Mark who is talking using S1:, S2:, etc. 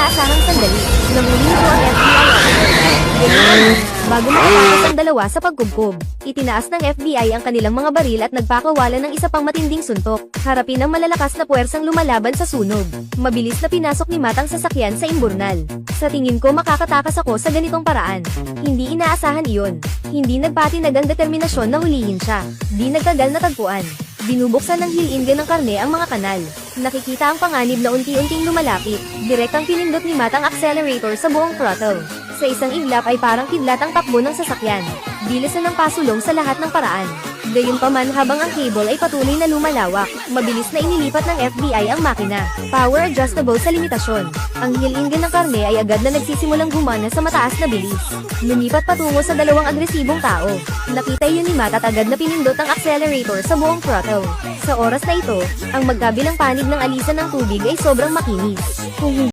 S1: inaasahang sandali, nanguling ko ang FBI officer. Ganun, bago makatapos ang dalawa sa pagkubkob, itinaas ng FBI ang kanilang mga baril at nagpakawalan ng isa pang matinding suntok. Harapin ang malalakas na puwersang lumalaban sa sunog. Mabilis na pinasok ni Matt ang sasakyan sa imburnal. Sa tingin ko makakatakas ako sa ganitong paraan. Hindi inaasahan iyon. Hindi nagpatinag ang determinasyon na hulihin siya. Di nagtagal na tagpuan. Binubuksan ng hilinga ng karne ang mga kanal. Nakikita ang panganib na unti-unting lumalapit. Direktang pinindot ni Matt ang accelerator sa buong throttle. Sa isang iglap ay parang kidlat ang takbo ng sasakyan. Bilisan ng pasulong sa lahat ng paraan. Gayunpaman habang ang cable ay patuloy na lumalawak, mabilis na inilipat ng FBI ang makina. Power adjustable sa limitasyon. Ang hilinga ng karne ay agad na nagsisimulang gumana sa mataas na bilis. Lumipat patungo sa dalawang agresibong tao. Nakita yun ni Matt at agad na pinindot ang accelerator sa buong throttle. Sa oras na ito, ang magkabilang panig ng alisan ng tubig ay sobrang makinis. Kung